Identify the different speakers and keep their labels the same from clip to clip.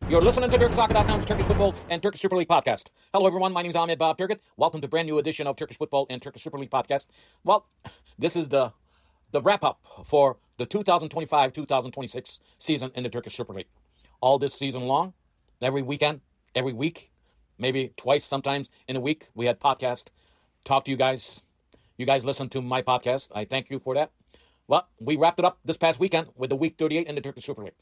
Speaker 1: You're listening to TurkishSoccer.com's Turkish Football and Turkish Super League Podcast. Hello, everyone. My name is Ahmet Turgut. Welcome to a brand new edition of Turkish Football and Turkish Super League Podcast. Well, this is the wrap-up for the 2025-2026 season in the Turkish Super League. All this season long, every weekend, every week, maybe twice sometimes in a week, we had podcast, talk to you guys. You guys listen to my podcast. I thank you for that. Well, we wrapped it up this past weekend with the week 38 in the Turkish Super League.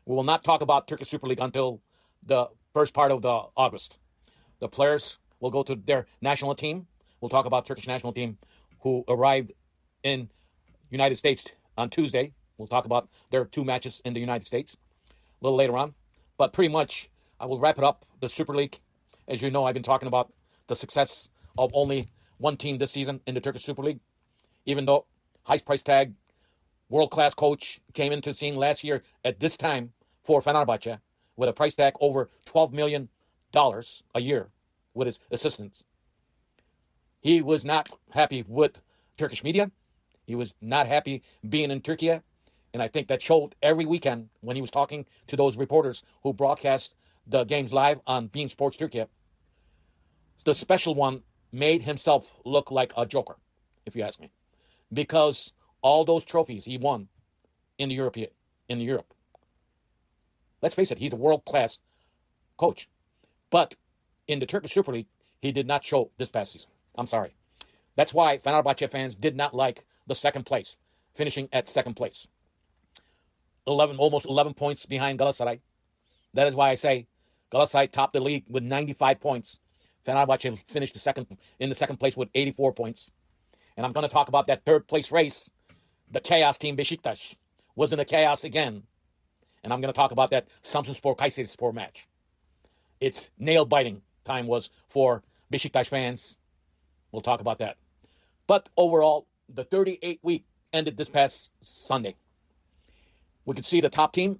Speaker 1: We will not talk about Turkish Super League until the first part of the August. The players will go to their national team. We'll talk about Turkish national team who arrived in United States on Tuesday. We'll talk about their two matches in the United States a little later on. But pretty much, I will wrap it up. The Super League, as you know, I've been talking about the success of only one team this season in the Turkish Super League. Even though highest price tag, world-class coach came into the scene last year at this time for Fenerbahce with a price tag over $12 million a year with his assistants. He was not happy with Turkish media. He was not happy being in Türkiye. And I think that showed every weekend when he was talking to those reporters who broadcast the games live on Bein Sports Türkiye. The special one made himself look like a joker, if you ask me. Because all those trophies he won in Europe. Let's face it, he's a world-class coach. But in the Turkish Super League, he did not show this past season. I'm sorry. That's why Fenerbahce fans did not like the second place, finishing at second place. Almost 11 points behind Galatasaray. That is why I say Galatasaray topped the league with 95 points. Fenerbahce finished in the second place with 84 points. And I'm going to talk about that third place race. The chaos team Beşiktaş was in the chaos again. And I'm going to talk about that Samsunspor match. It's nail-biting time was for Beşiktaş fans. We'll talk about that. But overall, the 38th week ended this past Sunday. We can see the top team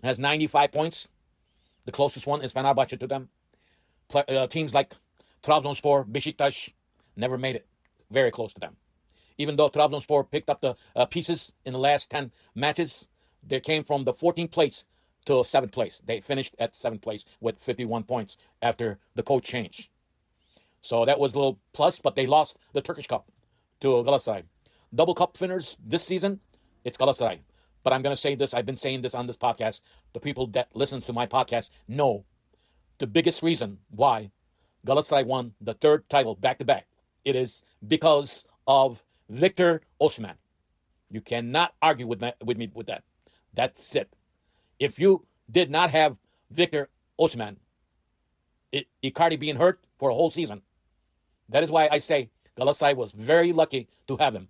Speaker 1: has 95 points. The closest one is Fenerbahce to them. Teams like Trabzonspor, Beşiktaş never made it very close to them. Even though Trabzonspor picked up the pieces in the last 10 matches, they came from the 14th place to 7th place. They finished at 7th place with 51 points after the coach change. So that was a little plus, but they lost the Turkish Cup to Galatasaray. Double Cup winners this season, it's Galatasaray. But I'm going to say this, I've been saying this on this podcast. The people that listen to my podcast know the biggest reason why Galatasaray won the third title back-to-back. It is because of Victor Osimhen. You cannot argue with me with that. That's it. If you did not have Victor Osimhen, Icardi being hurt for a whole season, that is why I say Galatasaray was very lucky to have him.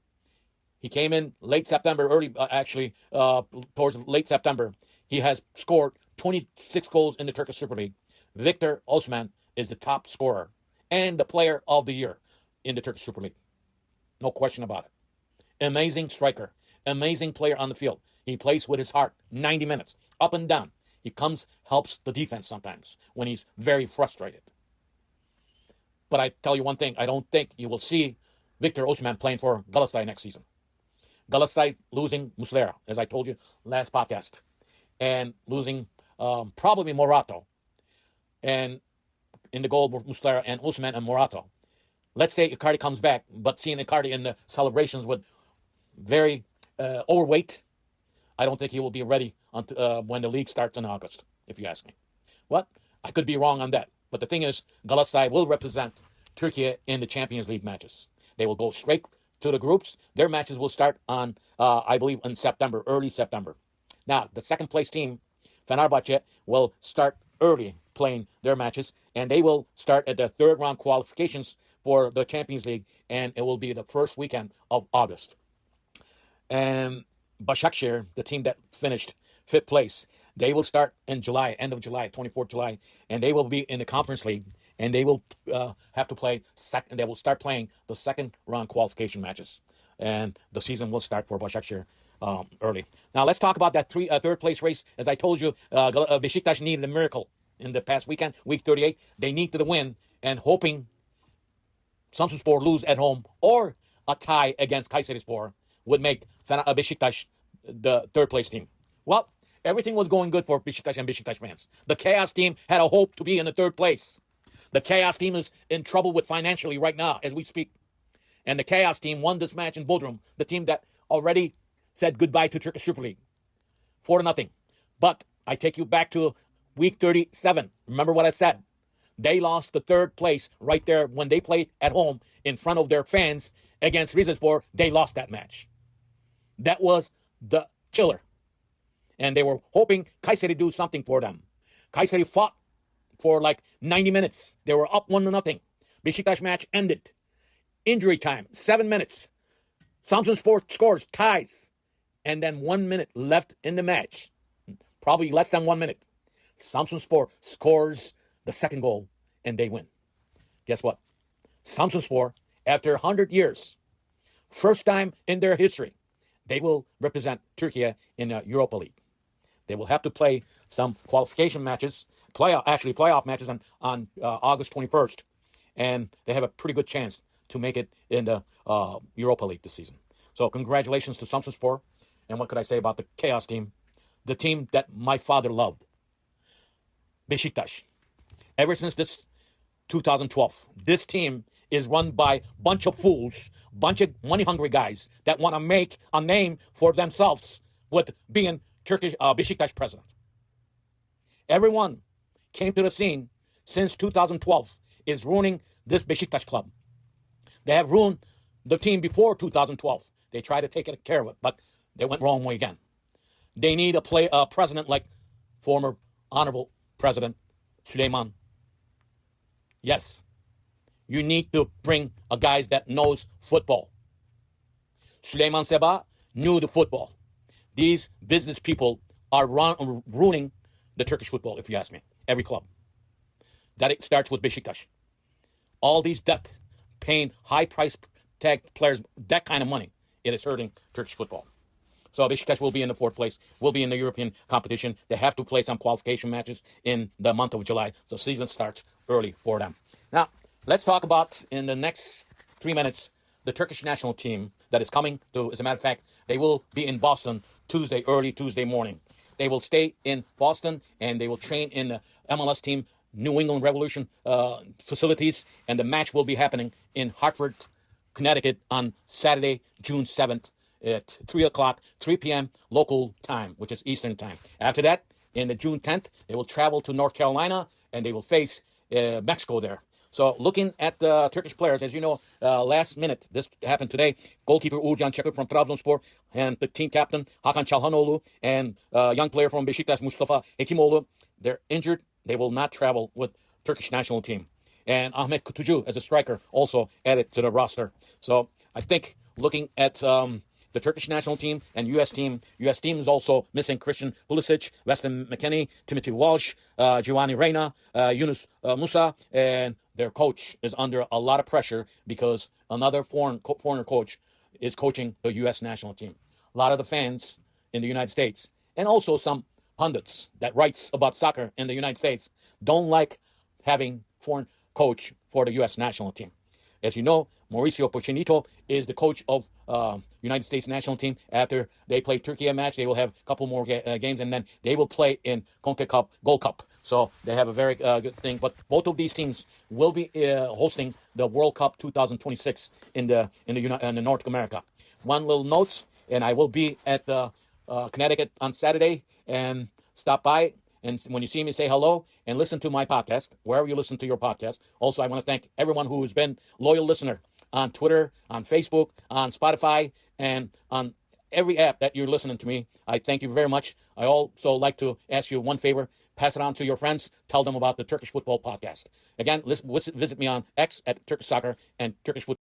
Speaker 1: He came in late September, towards late September. He has scored 26 goals in the Turkish Super League. Victor Osimhen is the top scorer and the player of the year in the Turkish Super League. No question about it. Amazing striker. Amazing player on the field. He plays with his heart 90 minutes, up and down. He helps the defense sometimes when he's very frustrated. But I tell you one thing, I don't think you will see Victor Osimhen playing for Galatasaray next season. Galatasaray losing Muslera, as I told you last podcast, and losing probably Morato. And in the goal, Muslera and Osimhen and Morato. Let's say Icardi comes back, but seeing Icardi in the celebrations with very overweight, I don't think he will be ready when the league starts in August, if you ask me. Well, I could be wrong on that. But the thing is, Galatasaray will represent Türkiye in the Champions League matches. They will go straight to the groups. Their matches will start on, I believe, in September, early September. Now, the second place team, Fenerbahce, will start early playing their matches, and they will start at the third round qualifications for the Champions League, and it will be the first weekend of August. And Başakşehir, the team that finished 5th place, they will start in July, end of July, 24th July, and they will be in the Conference League, and they will have to play they will start playing the second round qualification matches, and the season will start for Başakşehir early. Now let's talk about that third place race. As I told you, Beşiktaş needed a miracle in the past weekend, week 38. They needed the win, and hoping Samsunspor lose at home or a tie against Kayserispor would make Beşiktaş the third place team. Well, Everything was going good for Beşiktaş and Beşiktaş fans. The Chaos team had a hope to be in the third place. The Chaos team is in trouble with financially right now as we speak. And the Chaos team won this match in Bodrum, the team that already said goodbye to Turkish Super League. 4-0. But I take you back to week 37. Remember what I said? They lost the third place right there when they played at home in front of their fans against Rizespor. They lost that match. That was the killer. And they were hoping Kayseri do something for them. Kayseri fought for like 90 minutes. They were up 1-0. Beşiktaş match ended. Injury time, 7 minutes. Samsunspor scores, ties. And then 1 minute left in the match. Probably less than 1 minute. Samsunspor scores the second goal, and they win. Guess what? Samsunspor, after 100 years, first time in their history, they will represent Türkiye in the Europa League. They will have to play some qualification matches, playoff matches on August 21st. And they have a pretty good chance to make it in the Europa League this season. So congratulations to Samsunspor. And what could I say about the Chaos team? The team that my father loved. Beşiktaş. Ever since this 2012, this team is run by a bunch of fools, bunch of money-hungry guys that want to make a name for themselves with being Turkish Beşiktaş president. Everyone came to the scene since 2012 is ruining this Beşiktaş club. They have ruined the team before 2012. They tried to take care of it, but they went wrong way again. They need a president like former Honorable President Süleyman. Yes, you need to bring a guy that knows football. Süleyman Seba knew the football. These business people are ruining the Turkish football, if you ask me. Every club. That it starts with Beşiktaş. All these debt, paying high price tag players that kind of money, it is hurting Turkish football. So Beşiktaş will be in the fourth place, will be in the European competition. They have to play some qualification matches in the month of July. So season starts early for them. Now, let's talk about, in the next 3 minutes, the Turkish national team that is coming to, as a matter of fact, they will be in Boston early Tuesday morning. They will stay in Boston and they will train in the MLS team, New England Revolution facilities. And the match will be happening in Hartford, Connecticut on Saturday, June 7th. At 3 p.m. local time, which is Eastern time. After that, in the June 10th, they will travel to North Carolina and they will face Mexico there. So looking at the Turkish players, as you know, last minute, this happened today, goalkeeper Uğurcan Çakır from Trabzonspor and the team captain Hakan Çalhanoğlu and young player from Beşiktaş Mustafa Hekimoğlu, they're injured. They will not travel with Turkish national team. And Ahmet Kutucu as a striker also added to the roster. So I think looking at the Turkish national team and U.S. team is also missing Christian Pulisic, Weston McKennie, Timothy Walsh, Giovanni Reyna, Yunus Musa, and their coach is under a lot of pressure because another foreigner coach is coaching the U.S. national team. A lot of the fans in the United States and also some pundits that writes about soccer in the United States don't like having foreign coach for the U.S. national team. As you know, Mauricio Pochettino is the coach of United States national team. After they play Türkiye match, they will have a couple more games, and then they will play in CONCACAF Gold Cup. So they have a very good thing. But both of these teams will be hosting the World Cup 2026 in North America. One little note, and I will be at Connecticut on Saturday, and stop by. And when you see me, say hello and listen to my podcast, wherever you listen to your podcast. Also, I want to thank everyone who has been loyal listener on Twitter, on Facebook, on Spotify, and on every app that you're listening to me. I thank you very much. I also like to ask you one favor. Pass it on to your friends. Tell them about the Turkish Football Podcast. Again, visit me on X at Turkish Soccer and Turkish Football.